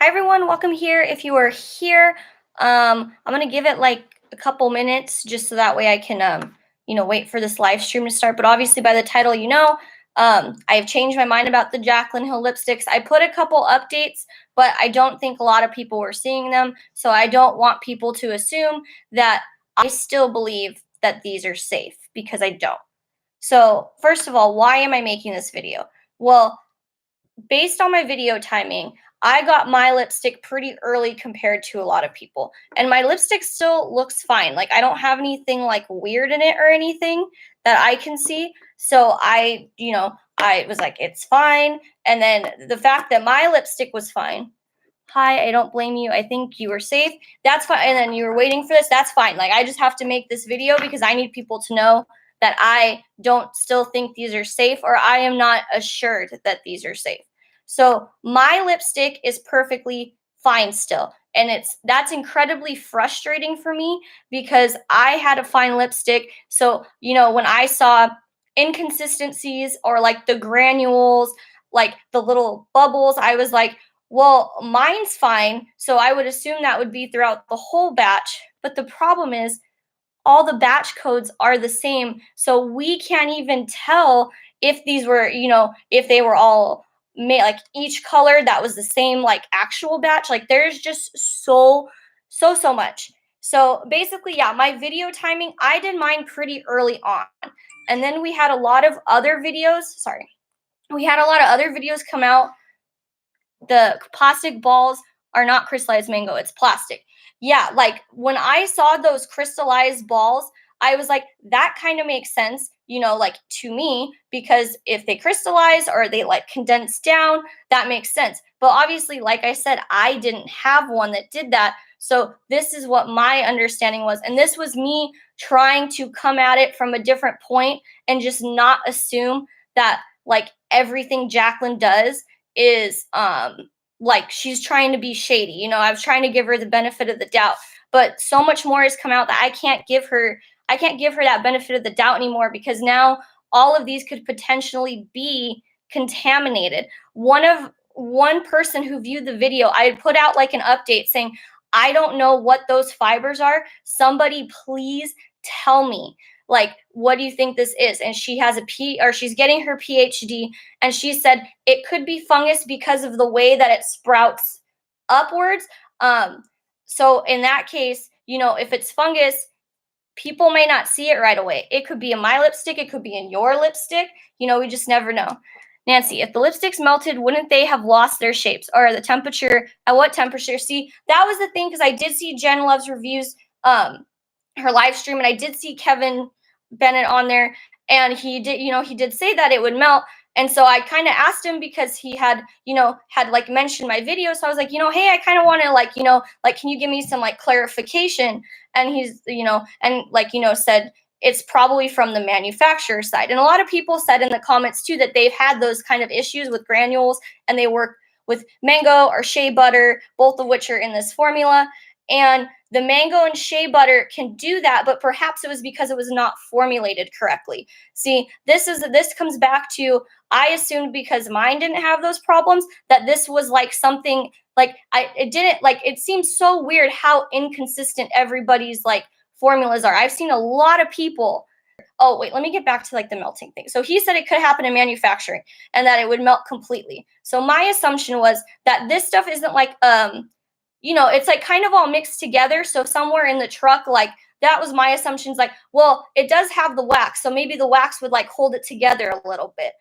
Hi everyone, welcome here. If you are here, I'm gonna give it like a couple minutes just so that way I can wait for this live stream to start. But obviously by the title, I have changed my mind about the Jaclyn Hill lipsticks. I put a couple updates, but I don't think a lot of people were seeing them. So I don't want people to assume that I still believe that these are safe because I don't. So first of all, why am I making this video? Well, based on my video timing, I got my lipstick pretty early compared to a lot of people. And my lipstick still looks fine. Like I don't have anything like weird in it or anything that I can see. So I was like, it's fine. And then the fact that my lipstick was fine. Hi, I don't blame you. I think you were safe. That's fine. And then you were waiting for this. That's fine. Like I just have to make this video because I need people to know that I don't still think these are safe, or I am not assured that these are safe. So my lipstick is perfectly fine still. And that's incredibly frustrating for me because I had a fine lipstick. So, when I saw inconsistencies or like the granules, like the little bubbles, I was like, well, mine's fine. So I would assume that would be throughout the whole batch. But the problem is all the batch codes are the same. So we can't even tell if these were, if they were all made like each color that was the same, like actual batch. Like there's just so much. So basically, yeah, my video timing, I did mine pretty early on. And then we had a lot of other videos. Sorry. We had a lot of other videos come out. The plastic balls are not crystallized mango, it's plastic. Yeah, like when I saw those crystallized balls, I was like, that kind of makes sense, like to me, because if they crystallize or they like condense down, that makes sense. But obviously, like I said, I didn't have one that did that. So this is what my understanding was. And this was me trying to come at it from a different point and just not assume that like everything Jaclyn does is like she's trying to be shady. I was trying to give her the benefit of the doubt, but so much more has come out that I can't give her that benefit of the doubt anymore because now all of these could potentially be contaminated. One person who viewed the video, I had put out like an update saying, I don't know what those fibers are. Somebody please tell me, like, what do you think this is? And she has she's getting her PhD, and she said it could be fungus because of the way that it sprouts upwards. So in that case, if it's fungus, people may not see it right away. It could be in my lipstick, it could be in your lipstick. We just never know. Nancy, if the lipsticks melted, wouldn't they have lost their shapes? Or the temperature, at what temperature? See, that was the thing, because I did see Jen Love's reviews, her live stream, and I did see Kevin Bennett on there, and he did say that it would melt. And so I kind of asked him because he had like mentioned my video. So I was like, hey, I kind of want to like, can you give me some like clarification? And he's, and like, said it's probably from the manufacturer side. And a lot of people said in the comments too that they've had those kind of issues with granules, and they work with mango or shea butter, both of which are in this formula. And the mango and shea butter can do that, but perhaps it was because it was not formulated correctly. See, this comes back to, I assumed because mine didn't have those problems that this was like something like it didn't, like, it seems so weird how inconsistent everybody's like formulas are. I've seen a lot of people. Oh, wait, let me get back to like the melting thing. So he said it could happen in manufacturing and that it would melt completely. So my assumption was that this stuff isn't like it's like kind of all mixed together. So somewhere in the truck, like that was my assumptions. Like, well, it does have the wax, so maybe the wax would like hold it together a little bit.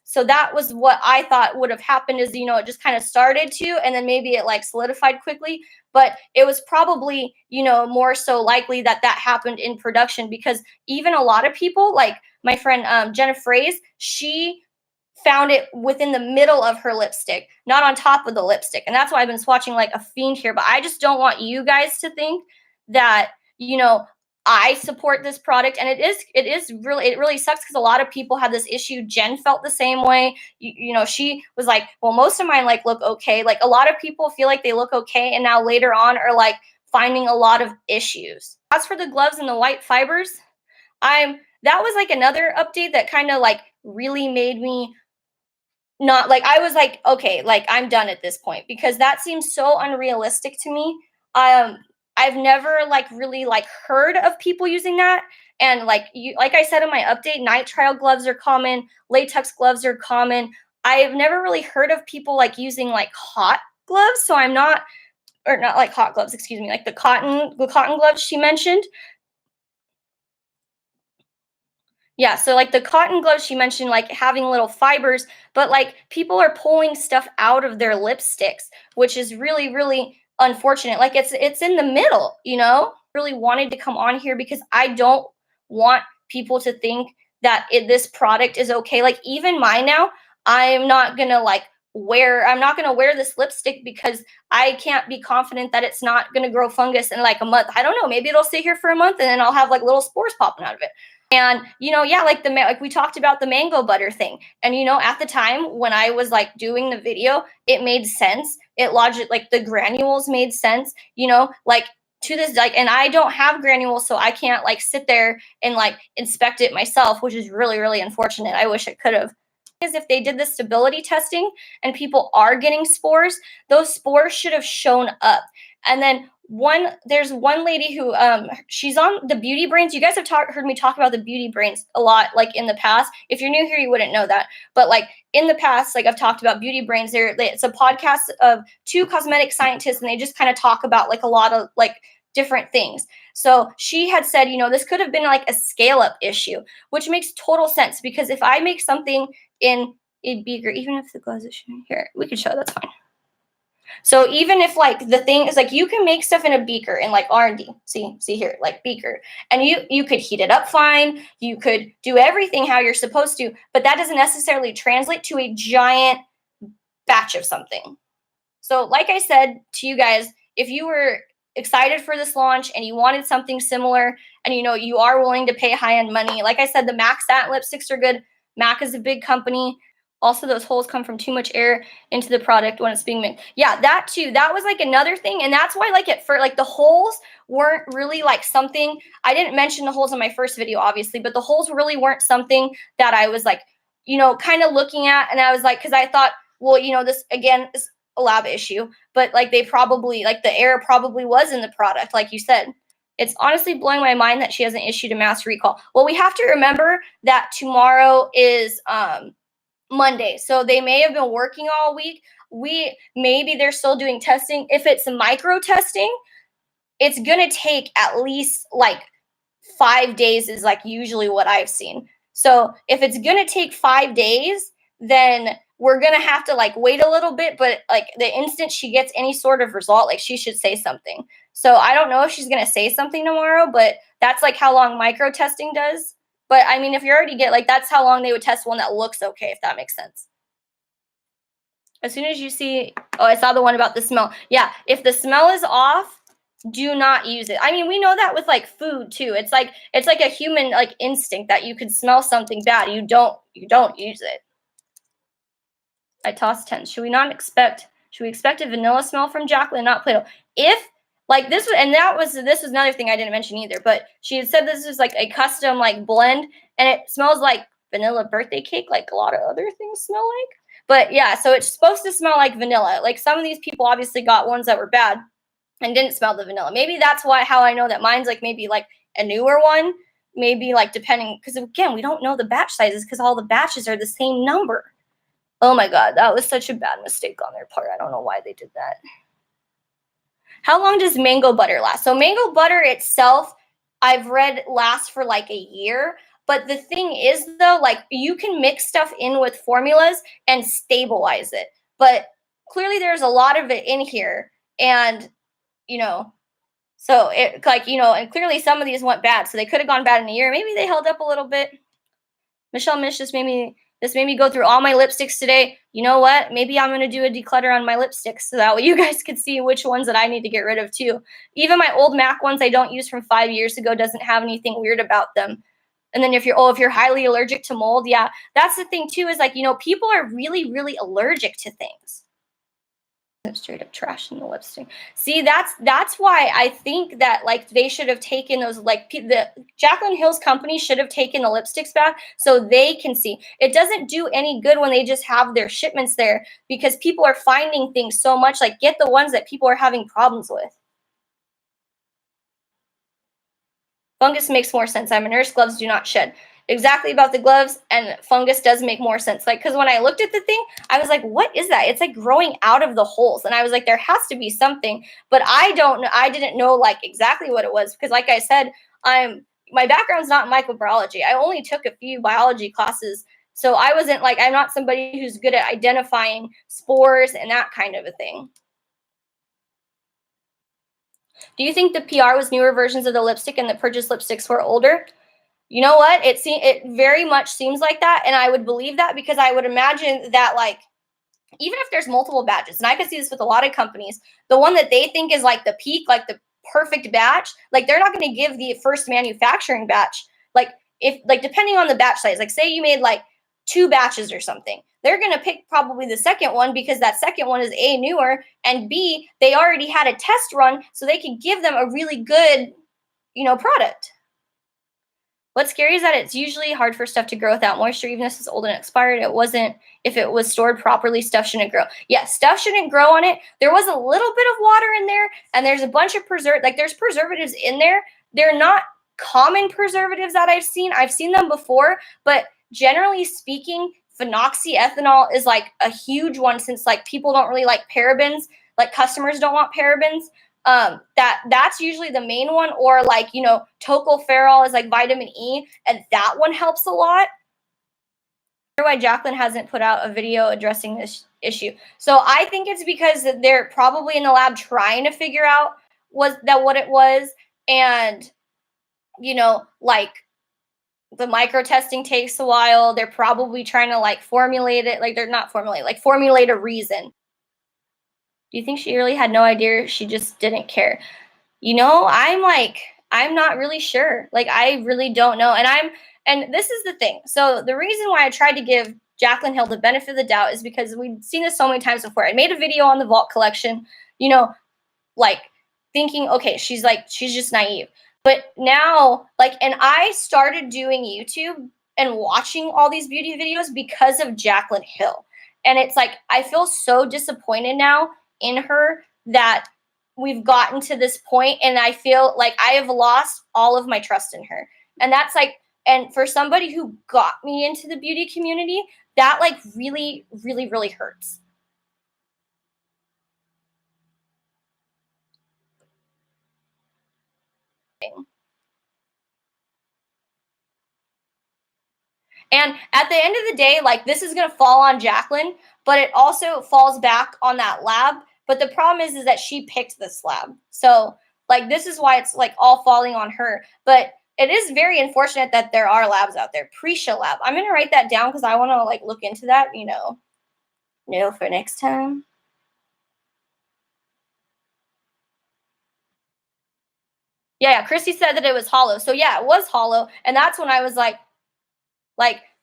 So that was what I thought would have happened, is it just kind of started to, and then maybe it like solidified quickly. But it was probably more so likely that happened in production, because even a lot of people, like my friend Jenna Fraze, she found it within the middle of her lipstick, not on top of the lipstick. And that's why I've been swatching like a fiend here. But I just don't want you guys to think that, I support this product. And it really sucks because a lot of people have this issue. Jen felt the same way. She was like, well, most of mine like look okay. Like a lot of people feel like they look okay, and now later on are like finding a lot of issues. As for the gloves and the white fibers, that was like another update that kind of like really made me not like, I was like, okay, like I'm done at this point because that seems so unrealistic to me. Um, I've never like really like heard of people using that. And like you, like I said in my update, nitrile gloves are common, latex gloves are common. I've never really heard of people like using like hot gloves. So I'm not, or not like hot gloves, excuse me, like the cotton gloves she mentioned. Yeah, so like the cotton gloves she mentioned, like having little fibers, but like people are pulling stuff out of their lipsticks, which is really, really unfortunate. Like it's in the middle, you know? Really wanted to come on here because I don't want people to think that this product is okay. Like even mine now, I'm not gonna like I'm not gonna wear this lipstick because I can't be confident that it's not gonna grow fungus in like a month. I don't know. Maybe it'll stay here for a month and then I'll have like little spores popping out of it. And yeah, like like we talked about the mango butter thing. And at the time when I was like doing the video, it made sense. It logic like the granules made sense, like to this like, and I don't have granules, so I can't like sit there and like inspect it myself, which is really, really unfortunate. I wish I could have. Is if they did the stability testing and people are getting spores, those spores should have shown up. And then there's one lady who she's on the beauty brains. You guys have heard me talk about the beauty brains a lot, like in the past. If you're new here, you wouldn't know that, but like in the past, like I've talked about beauty brains. It's a podcast of two cosmetic scientists, and they just kind of talk about like a lot of like different things. So she had said, this could have been like a scale up issue, which makes total sense because if I make something in a beaker, even if the glass is here, we can show that's fine. So even if like the thing is like you can make stuff in a beaker in like R&D, see here, like beaker, and you could heat it up fine, you could do everything how you're supposed to, but that doesn't necessarily translate to a giant batch of something. So like I said to you guys, if you were excited for this launch and you wanted something similar and you are willing to pay high-end money, like I said, the MAC satin lipsticks are good. MAC is a big company. Also, those holes come from too much air into the product when it's being made. Yeah, that too. That was like another thing. And that's why like like the holes weren't really like something. I didn't mention the holes in my first video, obviously, but the holes really weren't something that I was like, kind of looking at. And I was like, because I thought, well, this again is a lab issue, but like they probably like the air probably was in the product, like you said. It's honestly blowing my mind that she hasn't issued a mass recall. Well, we have to remember that tomorrow is Monday. So they may have been working all week. Maybe they're still doing testing. If it's micro testing, it's going to take at least like 5 days is like usually what I've seen. So if it's going to take 5 days, then we're going to have to like wait a little bit. But like the instant she gets any sort of result, like she should say something. So I don't know if she's going to say something tomorrow, but that's like how long micro testing does. But I mean, if you already get like, that's how long they would test one that looks okay, if that makes sense. As soon as you see, oh, I saw the one about the smell. Yeah, if the smell is off, do not use it. I mean, we know that with like food too. It's like a human like instinct that you could smell something bad. You don't use it. I tossed 10. Should we expect a vanilla smell from Jaclyn, not Play-Doh? If like this was another thing I didn't mention either, but she had said this is like a custom like blend and it smells like vanilla birthday cake, like a lot of other things smell like. But yeah, so it's supposed to smell like vanilla. Like some of these people obviously got ones that were bad and didn't smell the vanilla. Maybe that's how I know that mine's like maybe like a newer one. Maybe like depending, because again, we don't know the batch sizes because all the batches are the same number. Oh my God, that was such a bad mistake on their part. I don't know why they did that. How long does mango butter last? So mango butter itself, I've read lasts for like a year. But the thing is though, like you can mix stuff in with formulas and stabilize it. But clearly there's a lot of it in here. And, so it like, and clearly some of these went bad. So they could have gone bad in a year. Maybe they held up a little bit. Michelle Mish just made me go through all my lipsticks today. You know what? Maybe I'm going to do a declutter on my lipsticks so that way you guys can see which ones that I need to get rid of too. Even my old MAC ones I don't use from 5 years ago doesn't have anything weird about them. And then if you're highly allergic to mold, yeah, that's the thing too is like, people are really, really allergic to things. straight up trash in the lipstick. See, that's why I think that like they should have taken those, like the Jaclyn Hill's company should have taken the lipsticks back so they can see. It doesn't do any good when they just have their shipments there because people are finding things so much. Like, get the ones that people are having problems with. Fungus makes more sense. I'm a nurse. Gloves do not shed. Exactly about the gloves, and fungus does make more sense. Like, because when I looked at the thing, I was like, what is that? It's like growing out of the holes. And I was like, there has to be something. But I didn't know like exactly what it was because like I said, my background's not in microbiology. I only took a few biology classes. So I wasn't like, I'm not somebody who's good at identifying spores and that kind of a thing. Do you think the PR was newer versions of the lipstick and the purchased lipsticks were older? You know what? It very much seems like that, and I would believe that because I would imagine that like even if there's multiple batches, and I can see this with a lot of companies, the one that they think is like the peak, like the perfect batch, like they're not going to give the first manufacturing batch. Like if like depending on the batch size, like say you made like 2 batches or something, they're going to pick probably the second one because that second one is A, newer, and B, they already had a test run so they can give them a really good, product. What's scary is that it's usually hard for stuff to grow without moisture, even if it's old and expired. It wasn't, if it was stored properly, stuff shouldn't grow. Yeah, stuff shouldn't grow on it. There was a little bit of water in there, and there's a bunch of there's preservatives in there. They're not common preservatives that I've seen. I've seen them before, but generally speaking, phenoxyethanol is like a huge one since like people don't really like parabens, like customers don't want parabens. That's usually the main one, or like tocopherol is like vitamin E, and that one helps a lot. I wonder why Jaclyn hasn't put out a video addressing this issue. So I think it's because they're probably in the lab trying to figure out what it was, and like the micro testing takes a while. They're probably trying to like formulate it, like they're not formulate, like formulate a reason. Do you think she really had no idea? She just didn't care. I'm not really sure. Like, I really don't know. And this is the thing. So the reason why I tried to give Jaclyn Hill the benefit of the doubt is because we've seen this so many times before. I made a video on the vault collection, like thinking, okay, she's just naive. But now, and I started doing YouTube and watching all these beauty videos because of Jaclyn Hill. And it's like, I feel so disappointed now in her that we've gotten to this point, and I feel like I have lost all of my trust in her. And that's like, and for somebody who got me into the beauty community, that like really, really, really hurts. And at the end of the day, like this is going to fall on Jaclyn, but it also falls back on that lab. But the problem is that she picked this lab. So like, this is why it's like all falling on her. But it is very unfortunate that there are labs out there. Prisha lab. I'm going to write that down because I want to like look into that, for next time. Yeah, Chrissy said that it was hollow. So yeah, it was hollow. And that's when I was like,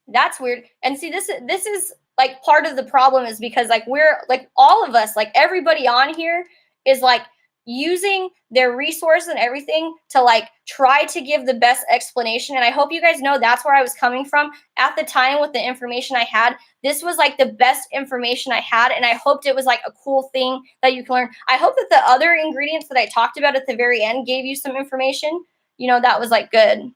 that's weird. And see, this is like part of the problem is because like we're like all of us, like everybody on here is like using their resource and everything to like try to give the best explanation. And I hope you guys know that's where I was coming from at the time with the information I had. This was like the best information I had, and I hoped it was like a cool thing that you can learn. I hope that the other ingredients that I talked about at the very end gave you some information, that was like good.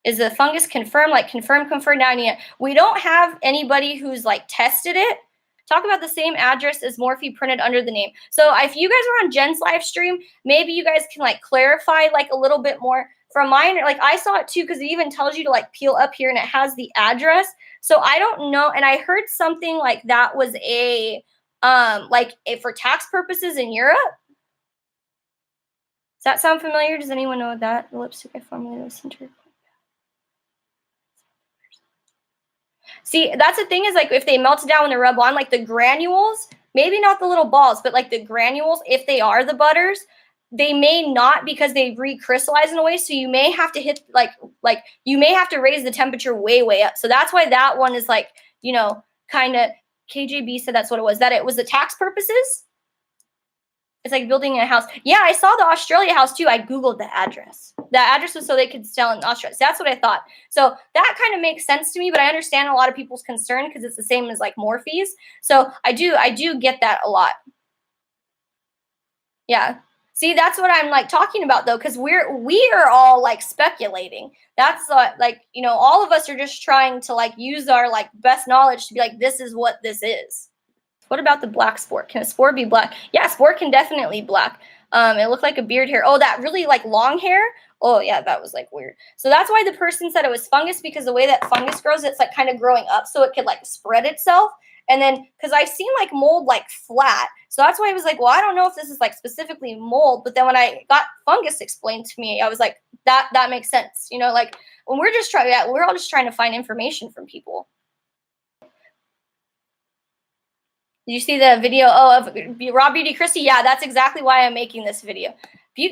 Is the fungus confirmed? Like confirmed now? Yeah. We don't have anybody who's like tested it. Talk about the same address as Morphe printed under the name. So if you guys were on Jen's live stream, maybe you guys can like clarify like a little bit more. From mine, like I saw it too because it even tells you to like peel up here and it has the address. So I don't know. And I heard something like that was for tax purposes in Europe. Does that sound familiar? Does anyone know that? The lipstick I formulated was centered. See, that's the thing is like if they melt it down when they rub on, like the granules, maybe not the little balls, but like the granules, if they are the butters, they may not because they recrystallize in a way. So you may have to hit like you may have to raise the temperature way, way up. So that's why that one is like, kind of KJB said that's what it was, that it was the tax purposes. It's like building a house. Yeah, I saw the Australia house too. I Googled the address. The address was so they could sell in Australia. So that's what I thought. So that kind of makes sense to me, but I understand a lot of people's concern because it's the same as like Morphe's. So I do get that a lot. Yeah. See, that's what I'm like talking about though, because we are all like speculating. That's like, all of us are just trying to like use our like best knowledge to be like, this is what this is. What about the black sport? Can a sport be black? Yeah, sport can definitely be black. It looked like a beard hair. Oh, that really like long hair. Oh yeah, that was like weird. So that's why the person said it was fungus, because the way that fungus grows, it's like kind of growing up, so it could like spread itself. And then because I've seen like mold like flat, so that's why I was like, well, I don't know if this is like specifically mold. But then when I got fungus explained to me, I was like, that makes sense. Like when we're just trying, we're all just trying to find information from people. Did you see the video of Raw Beauty Christy? Yeah, that's exactly why I'm making this video.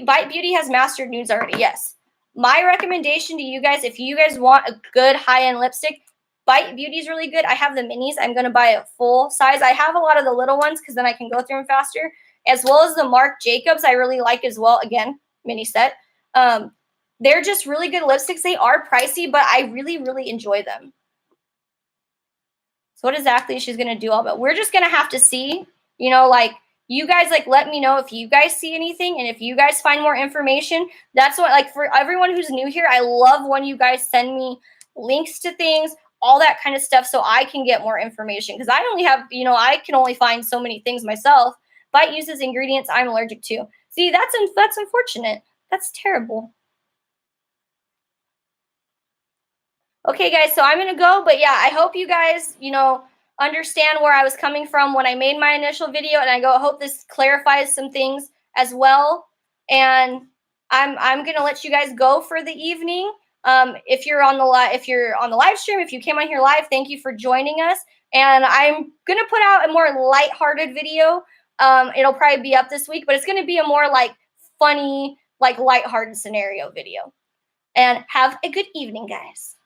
Bite Beauty has mastered nudes already. Yes. My recommendation to you guys, if you guys want a good high-end lipstick, Bite Beauty is really good. I have the minis. I'm going to buy a full size. I have a lot of the little ones because then I can go through them faster, as well as the Marc Jacobs I really like as well. Again, mini set. They're just really good lipsticks. They are pricey, but I really, really enjoy them. So what exactly she's going to do all about? We're just going to have to see, like you guys, like, let me know if you guys see anything. And if you guys find more information, that's what, like, for everyone who's new here, I love when you guys send me links to things, all that kind of stuff, so I can get more information. Because I only have, I can only find so many things myself. Bite uses ingredients I'm allergic to. See, that's unfortunate. That's terrible. Okay, guys, so I'm going to go. But yeah, I hope you guys, understand where I was coming from when I made my initial video. And I hope this clarifies some things as well. And I'm going to let you guys go for the evening. If you're on the live stream, if you came on here live, thank you for joining us. And I'm going to put out a more lighthearted video. It'll probably be up this week, but it's going to be a more like funny, like lighthearted scenario video. And have a good evening, guys.